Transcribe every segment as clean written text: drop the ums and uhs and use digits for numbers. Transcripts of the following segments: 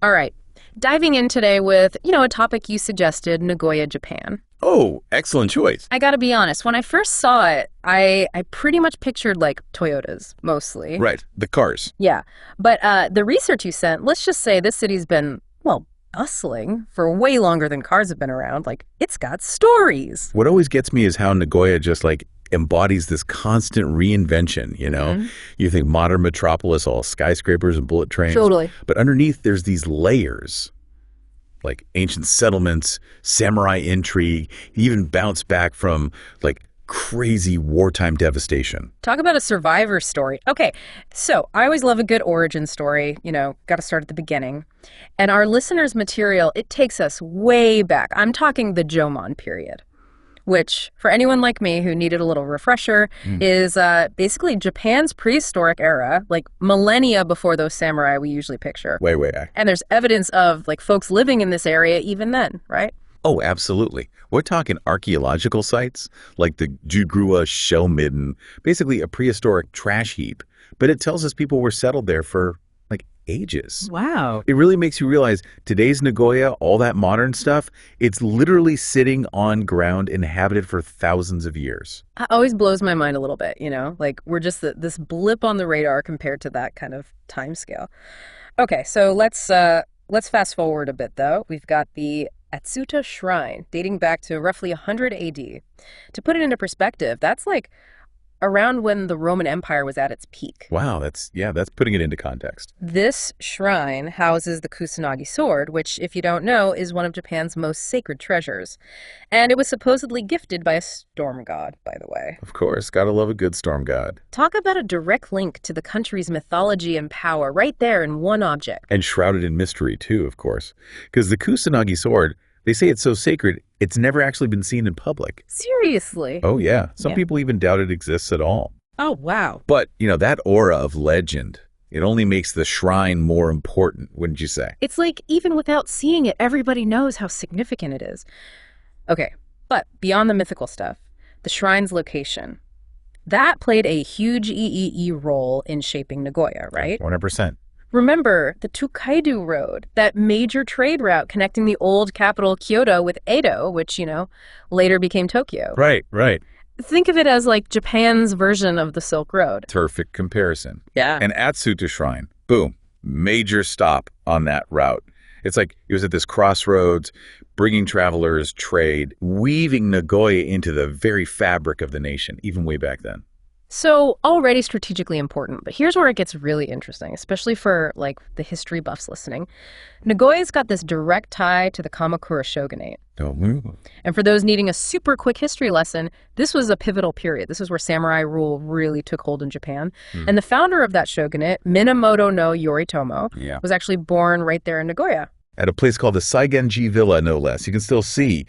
All right. Diving in today with, a topic you suggested, Nagoya, Japan. Oh, excellent choice. I gotta be honest, when I first saw it, I pretty much pictured like Toyotas, mostly. Right, the cars. Yeah. But the research you sent, let's just say this city's been, bustling for way longer than cars have been around. Like, it's got stories. What always gets me is how Nagoya just embodies this constant reinvention, You think modern metropolis, all skyscrapers and bullet trains. Totally. But underneath, there's these layers, like ancient settlements, samurai intrigue, even bounce back from crazy wartime devastation. Talk about a survivor story. Okay, so I always love a good origin story, got to start at the beginning. And our listeners' material, it takes us way back. I'm talking the Jomon period, which, for anyone like me who needed a little refresher, is basically Japan's prehistoric era, like millennia before those samurai we usually picture. Way back. And there's evidence of folks living in this area even then, right? Oh, absolutely. We're talking archaeological sites like the Jugrua Shell Midden, basically a prehistoric trash heap. But it tells us people were settled there for ages. Wow. It really makes you realize today's Nagoya, all that modern stuff, it's literally sitting on ground inhabited for thousands of years. It always blows my mind a little bit, we're just this blip on the radar compared to that kind of time scale. Okay, so let's fast forward a bit though. We've got the Atsuta Shrine dating back to roughly 100 AD. To put it into perspective, that's around when the Roman Empire was at its peak. Wow, that's putting it into context. This shrine houses the Kusanagi sword, which, if you don't know, is one of Japan's most sacred treasures. And it was supposedly gifted by a storm god, by the way. Of course, gotta love a good storm god. Talk about a direct link to the country's mythology and power right there in one object. And shrouded in mystery, too, of course. Because the Kusanagi sword, they say it's so sacred, it's never actually been seen in public. Seriously? Oh, yeah. Some people even doubt it exists at all. Oh, wow. But, that aura of legend, it only makes the shrine more important, wouldn't you say? It's like, even without seeing it, everybody knows how significant it is. Okay, but beyond the mythical stuff, the shrine's location. That played a huge role in shaping Nagoya, right? 100%. Remember the Tokaido Road, that major trade route connecting the old capital Kyoto with Edo, which, later became Tokyo. Right. Think of it as Japan's version of the Silk Road. Perfect comparison. Yeah. And Atsuta Shrine, boom, major stop on that route. It's like it was at this crossroads, bringing travelers, trade, weaving Nagoya into the very fabric of the nation, even way back then. So already strategically important, but here's where it gets really interesting, especially for the history buffs listening. Nagoya's got this direct tie to the Kamakura shogunate. And for those needing a super quick history lesson, this was a pivotal period. This is where samurai rule really took hold in Japan. And the founder of that shogunate, Minamoto no Yoritomo, was actually born right there in Nagoya. At a place called the Saigenji Villa, no less. You can still see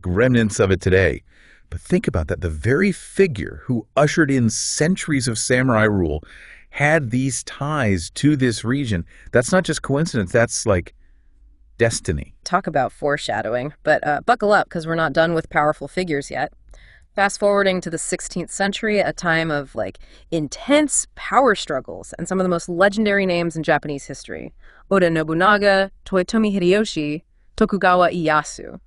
remnants of it today. But think about that. The very figure who ushered in centuries of samurai rule had these ties to this region. That's not just coincidence. That's destiny. Talk about foreshadowing. But buckle up, because we're not done with powerful figures yet. Fast forwarding to the 16th century, a time of intense power struggles and some of the most legendary names in Japanese history. Oda Nobunaga, Toyotomi Hideyoshi, Tokugawa Ieyasu.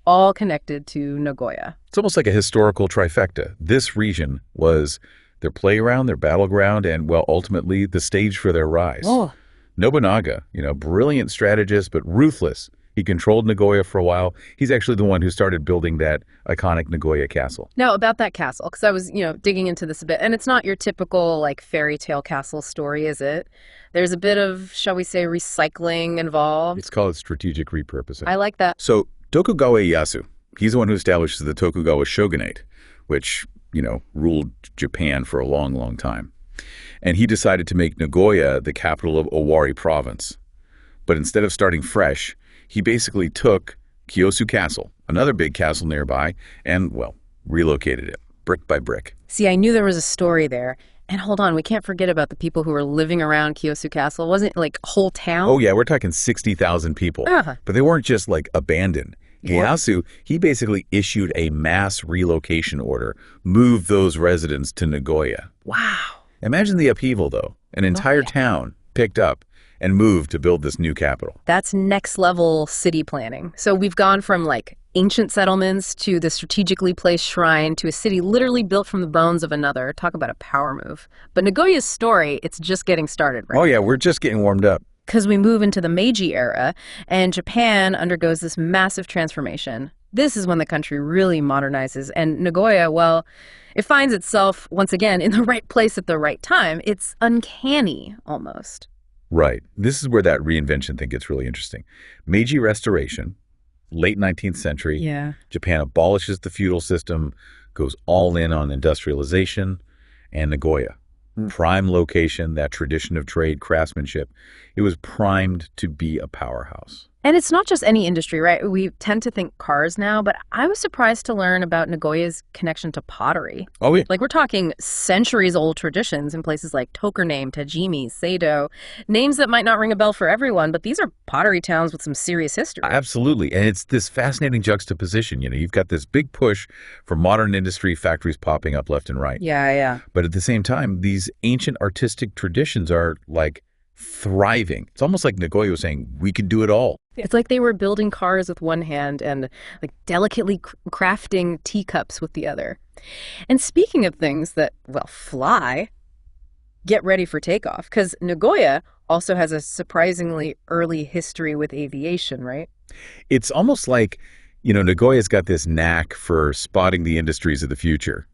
All connected to Nagoya. It's almost like a historical trifecta. This region was their playground, their battleground, and, ultimately the stage for their rise. Oh. Nobunaga, brilliant strategist, but ruthless. He controlled Nagoya for a while. He's actually the one who started building that iconic Nagoya castle. Now, about that castle, because I was, digging into this a bit, and it's not your typical, fairy tale castle story, is it? There's a bit of, shall we say, recycling involved. It's called strategic repurposing. I like that. So, Tokugawa Ieyasu, he's the one who establishes the Tokugawa shogunate, which, ruled Japan for a long, long time. And he decided to make Nagoya the capital of Owari province. But instead of starting fresh, he basically took Kiyosu Castle, another big castle nearby, and, relocated it, brick by brick. See, I knew there was a story there. And hold on, we can't forget about the people who were living around Kiyosu Castle. Wasn't it whole town? Oh, yeah, we're talking 60,000 people. But they weren't just abandoned. Ieyasu, he basically issued a mass relocation order, moved those residents to Nagoya. Wow. Imagine the upheaval, though. An entire town picked up, and moved to build this new capital. That's next level city planning. So we've gone from like ancient settlements to the strategically placed shrine to a city literally built from the bones of another. Talk about a power move. But Nagoya's story, it's just getting started, right? Oh yeah, we're just getting warmed up. Because we move into the Meiji era and Japan undergoes this massive transformation. This is when the country really modernizes. And Nagoya, well, it finds itself once again in the right place at the right time. It's uncanny almost. Right. This is where that reinvention thing gets really interesting. Meiji Restoration, late 19th century. Yeah. Japan abolishes the feudal system, goes all in on industrialization, and Nagoya. Prime location, that tradition of trade, craftsmanship. It was primed to be a powerhouse. And it's not just any industry, right? We tend to think cars now, but I was surprised to learn about Nagoya's connection to pottery. Oh, yeah. Like, we're talking centuries-old traditions in places like Tokername, Tajimi, Seido, names that might not ring a bell for everyone, but these are pottery towns with some serious history. Absolutely. And it's this fascinating juxtaposition. You've got this big push for modern industry, factories popping up left and right. Yeah. But at the same time, these ancient artistic traditions are like thriving. It's almost like Nagoya was saying, we can do it all. It's like they were building cars with one hand and like delicately crafting teacups with the other. And speaking of things that, well, fly, get ready for takeoff, because Nagoya also has a surprisingly early history with aviation, right? It's almost like, Nagoya's got this knack for spotting the industries of the future,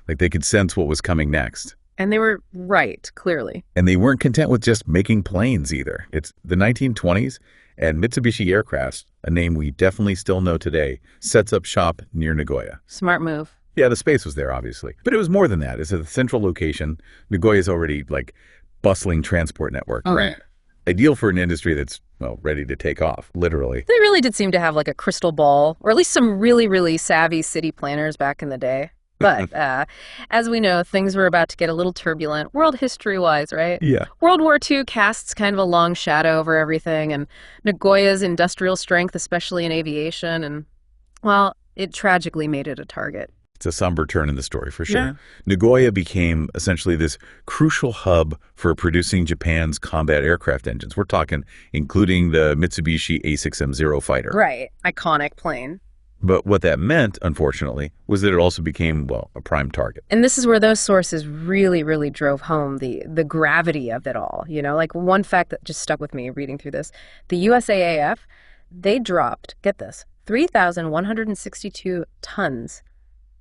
like they could sense what was coming next. And they were right, clearly. And they weren't content with just making planes either. It's the 1920s, and Mitsubishi Aircraft, a name we definitely still know today, sets up shop near Nagoya. Smart move. Yeah, the space was there, obviously. But it was more than that. It's a central location. Nagoya's already, bustling transport network. Oh, right. Ideal for an industry that's, ready to take off, literally. They really did seem to have, a crystal ball, or at least some really, really savvy city planners back in the day. But as we know, things were about to get a little turbulent, world history-wise, right? Yeah. World War II casts kind of a long shadow over everything, and Nagoya's industrial strength, especially in aviation, and, well, it tragically made it a target. It's a somber turn in the story, for sure. Yeah. Nagoya became essentially this crucial hub for producing Japan's combat aircraft engines. We're talking including the Mitsubishi A6M0 fighter. Right. Iconic plane. But what that meant, unfortunately, was that it also became, a prime target. And this is where those sources really, really drove home the gravity of it all. One fact that just stuck with me reading through this, the USAAF, they dropped, get this, 3,162 tons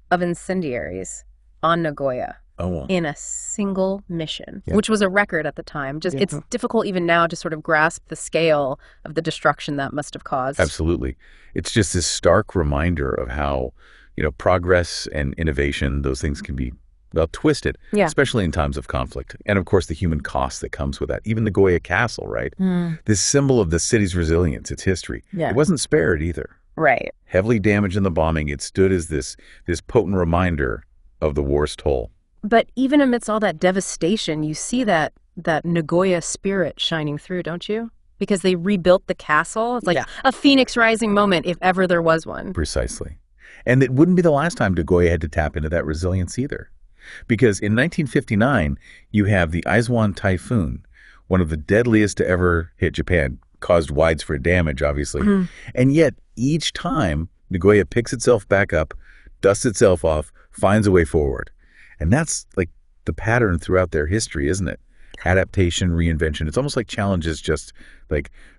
of incendiaries on Nagoya. Oh, wow. In a single mission, Yeah. which was a record at the time. It's difficult even now to sort of grasp the scale of the destruction that must have caused. Absolutely. It's just this stark reminder of how, progress and innovation, those things can be, twisted, especially in times of conflict. And of course, the human cost that comes with that. Even Nagoya Castle, right? This symbol of the city's resilience, its history. Yeah. It wasn't spared either. Right. Heavily damaged in the bombing, it stood as this potent reminder of the war's toll. But even amidst all that devastation, you see that Nagoya spirit shining through, don't you? Because they rebuilt the castle. It's like a phoenix rising moment, if ever there was one. Precisely. And it wouldn't be the last time Nagoya had to tap into that resilience either. Because in 1959, you have the Aizuan typhoon, one of the deadliest to ever hit Japan, caused widespread damage, obviously. And yet, each time, Nagoya picks itself back up, dusts itself off, finds a way forward. And that's the pattern throughout their history, isn't it? Adaptation, reinvention. It's almost like challenges just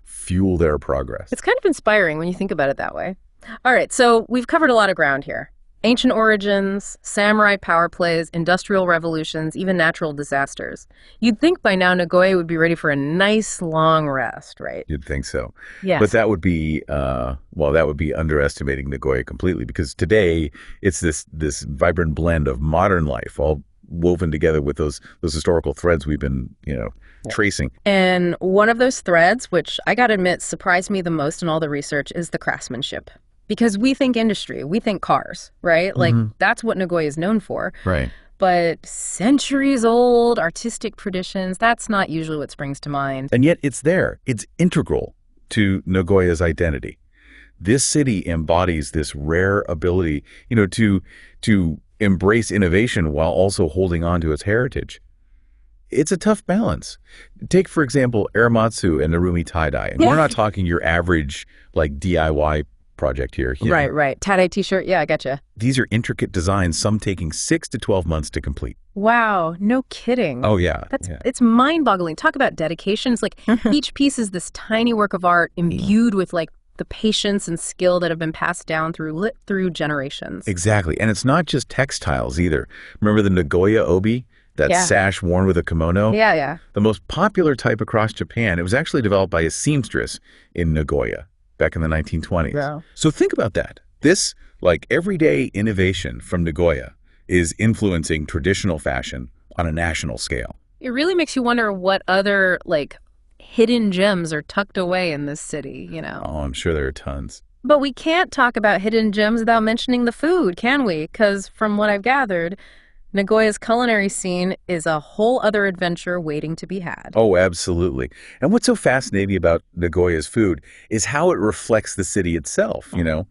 fuel their progress. It's kind of inspiring when you think about it that way. All right, so we've covered a lot of ground here. Ancient origins, samurai power plays, industrial revolutions, even natural disasters. You'd think by now Nagoya would be ready for a nice long rest, right? You'd think so. Yes. But that would be, that would be underestimating Nagoya completely, because today it's this vibrant blend of modern life, all woven together with those historical threads we've been, tracing. And one of those threads, which I gotta admit surprised me the most in all the research, is the craftsmanship. Because we think industry, we think cars, right? That's what Nagoya is known for. Right. But centuries-old artistic traditions, that's not usually what springs to mind. And yet it's there. It's integral to Nagoya's identity. This city embodies this rare ability, to embrace innovation while also holding on to its heritage. It's a tough balance. Take, for example, Aramatsu and Narumi tie-dye. And we're not talking your average, like, DIY project here. Right. Tie-dye t-shirt. Yeah, I getcha. These are intricate designs, some taking 6 to 12 months to complete. Wow, no kidding. Oh, yeah. It's mind-boggling. Talk about dedication. It's like each piece is this tiny work of art imbued with, like, the patience and skill that have been passed down through generations. Exactly. And it's not just textiles either. Remember the Nagoya obi? That sash worn with a kimono? Yeah. The most popular type across Japan. It was actually developed by a seamstress in Nagoya back in the 1920s. Yeah. So think about that. This, like, everyday innovation from Nagoya is influencing traditional fashion on a national scale. It really makes you wonder what other, like, hidden gems are tucked away in this city, you know? Oh, I'm sure there are tons. But we can't talk about hidden gems without mentioning the food, can we? Because from what I've gathered, Nagoya's culinary scene is a whole other adventure waiting to be had. Oh, absolutely. And what's so fascinating about Nagoya's food is how it reflects the city itself, you know?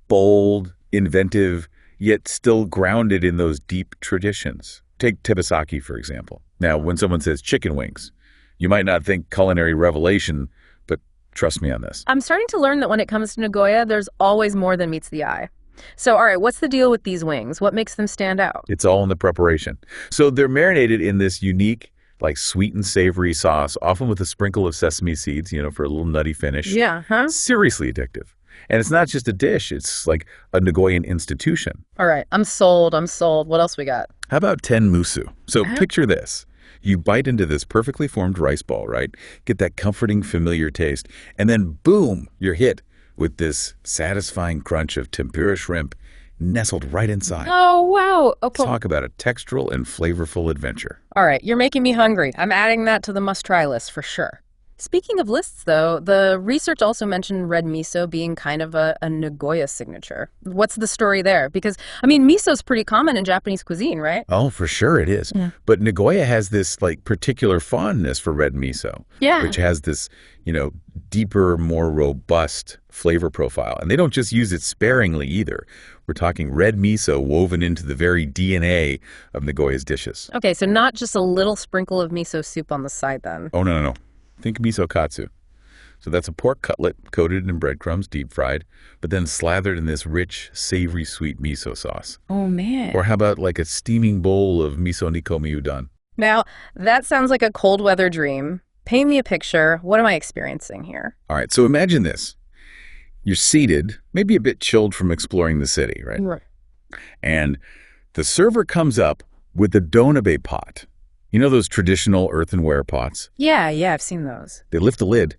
Bold, inventive, yet still grounded in those deep traditions. Take tebisaki, for example. Now, when someone says chicken wings, you might not think culinary revelation, but trust me on this. I'm starting to learn that when it comes to Nagoya, there's always more than meets the eye. So, all right, what's the deal with these wings? What makes them stand out? It's all in the preparation. So they're marinated in this unique, like, sweet and savory sauce, often with a sprinkle of sesame seeds, you know, for a little nutty finish. Yeah, huh? Seriously addictive. And it's not just a dish. It's like a Nagoyan institution. All right, I'm sold. What else we got? How about tenmusu? So picture this. You bite into this perfectly formed rice ball, right? Get that comforting, familiar taste. And then, boom, you're hit with this satisfying crunch of tempura shrimp nestled right inside. Oh, wow. Okay. Talk about a textural and flavorful adventure. All right, you're making me hungry. I'm adding that to the must-try list for sure. Speaking of lists, though, the research also mentioned red miso being kind of a Nagoya signature. What's the story there? Because, I mean, miso's pretty common in Japanese cuisine, right? Oh, for sure it is. Yeah. But Nagoya has this, like, particular fondness for red miso, which has this, you know, deeper, more robust flavor profile. And they don't just use it sparingly either. We're talking red miso woven into the very DNA of Nagoya's dishes. Okay, so not just a little sprinkle of miso soup on the side then. Oh, no. Think miso katsu. So that's a pork cutlet coated in breadcrumbs, deep fried, but then slathered in this rich, savory, sweet miso sauce. Oh, man. Or how about like a steaming bowl of miso nikomi udon? Now, that sounds like a cold weather dream. Paint me a picture. What am I experiencing here? All right, so imagine this. You're seated, maybe a bit chilled from exploring the city, right? Right. And the server comes up with the donabe pot. You know those traditional earthenware pots? Yeah, I've seen those. They lift the lid,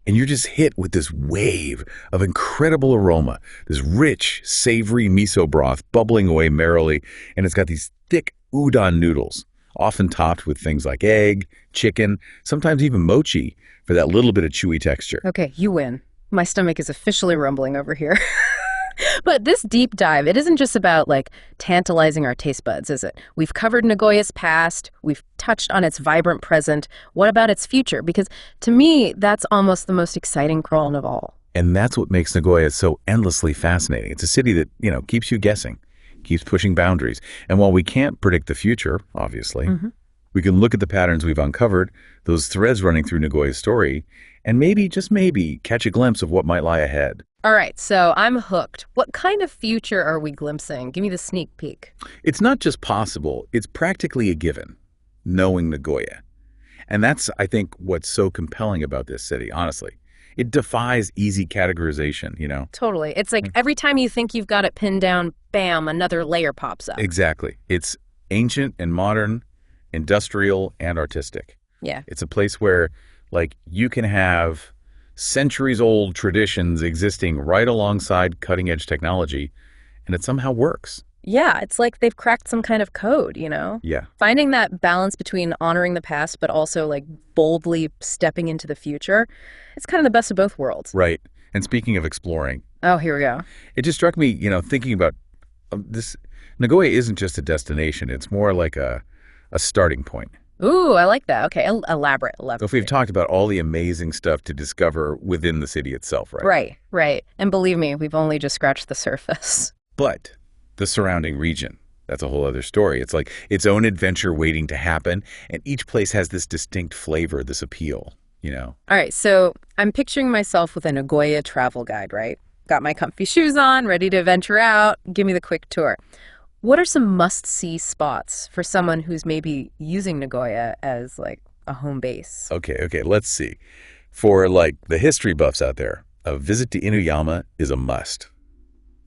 and you're just hit with this wave of incredible aroma, this rich, savory miso broth bubbling away merrily, and it's got these thick udon noodles, often topped with things like egg, chicken, sometimes even mochi for that little bit of chewy texture. Okay, you win. My stomach is officially rumbling over here. But this deep dive, it isn't just about, like, tantalizing our taste buds, is it? We've covered Nagoya's past. We've touched on its vibrant present. What about its future? Because to me, that's almost the most exciting crawl of all. And that's what makes Nagoya so endlessly fascinating. It's a city that, you know, keeps you guessing, keeps pushing boundaries. And while we can't predict the future, obviously, we can look at the patterns we've uncovered, those threads running through Nagoya's story, and maybe, just maybe, catch a glimpse of what might lie ahead. All right, so I'm hooked. What kind of future are we glimpsing? Give me the sneak peek. It's not just possible, it's practically a given, knowing Nagoya. And that's, I think, what's so compelling about this city, honestly. It defies easy categorization, you know? Totally. It's like every time you think you've got it pinned down, bam, another layer pops up. Exactly. It's ancient and modern, industrial and artistic. Yeah. It's a place where, like, you can have centuries-old traditions existing right alongside cutting-edge technology, and it somehow works. Yeah, it's like they've cracked some kind of code, you know? Yeah. Finding that balance between honoring the past but also, like, boldly stepping into the future, it's kind of the best of both worlds. Right. And speaking of exploring. Oh, here we go. It just struck me, you know, thinking about this. Nagoya isn't just a destination. It's more like a starting point. Ooh, I like that. Okay, elaborate. So if we've talked about all the amazing stuff to discover within the city itself, right? Right. And believe me, we've only just scratched the surface. But the surrounding region, That's a whole other story. It's like its own adventure waiting to happen, and each place has this distinct flavor, this appeal, you know? All right, so I'm picturing myself with a Nagoya travel guide, right? Got my comfy shoes on, ready to venture out. Give me the quick tour. What are some must-see spots for someone who's maybe using Nagoya as like a home base? Okay, let's see. For like the history buffs out there, a visit to Inuyama is a must.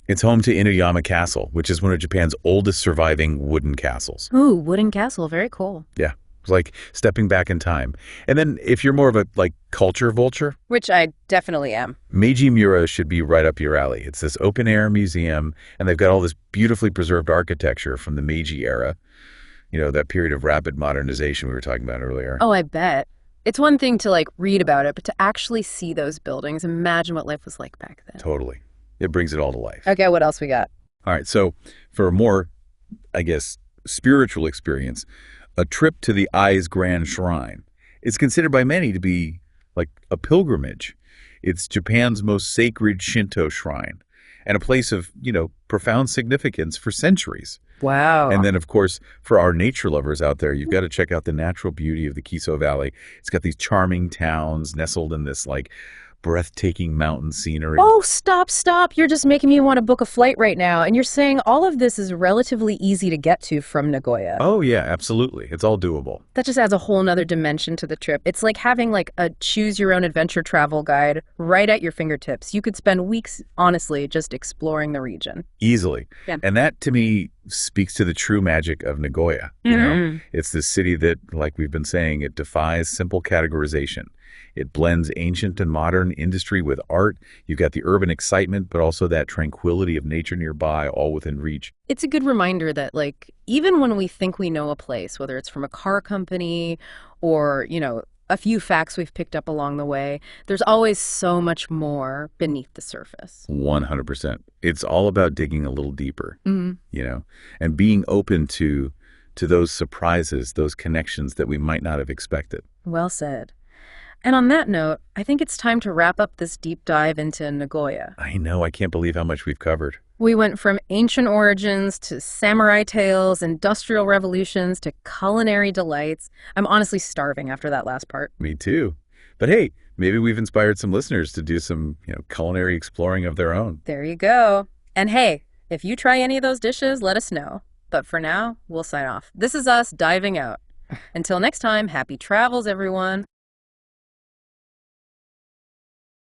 It's home to Inuyama Castle, which is one of Japan's oldest surviving wooden castles. Ooh, wooden castle, very cool. Yeah, it's like stepping back in time. And then if you're more of a like culture vulture, Which I definitely am. Meiji Mura should be right up your alley. It's this open-air museum, and they've got all this beautifully preserved architecture from the Meiji era, you know, that period of rapid modernization we were talking about earlier. Oh, I bet. It's one thing to like read about it, but to actually see those buildings, imagine what life was like back then. Totally. It brings it all to life. Okay, what else we got? All right, so for a more, I guess, spiritual experience, a trip to the Ai's Grand Shrine is considered by many to be like a pilgrimage. It's Japan's most sacred Shinto shrine and a place of, you know, profound significance for centuries. Wow. And then, of course, for our nature lovers out there, you've got to check out the natural beauty of the Kiso Valley. It's got these charming towns nestled in this, like, breathtaking mountain scenery. Oh, stop. You're just making me want to book a flight right now. And you're saying all of this is relatively easy to get to from Nagoya. Oh, yeah, absolutely. It's all doable. That just adds a whole nother dimension to the trip. It's like having like a choose your own adventure travel guide right at your fingertips. You could spend weeks, honestly, just exploring the region. Easily. Yeah. And that, to me, speaks to the true magic of Nagoya. You know, it's this city that, like we've been saying, it defies simple categorization. It blends ancient and modern industry with art. You've got the urban excitement, but also that tranquility of nature nearby, all within reach. It's a good reminder that, like, even when we think we know a place, whether it's from a car company or, you know, a few facts we've picked up along the way, there's always so much more beneath the surface. 100%. It's all about digging a little deeper, you know, and being open to those surprises, those connections that we might not have expected. Well said. And on that note, I think it's time to wrap up this deep dive into Nagoya. I know. I can't believe how much we've covered. We went from ancient origins to samurai tales, industrial revolutions to culinary delights. I'm honestly starving after that last part. Me too. But hey, maybe we've inspired some listeners to do some, you know, culinary exploring of their own. There you go. And hey, if you try any of those dishes, let us know. But for now, we'll sign off. This is us diving out. Until next time, happy travels, everyone.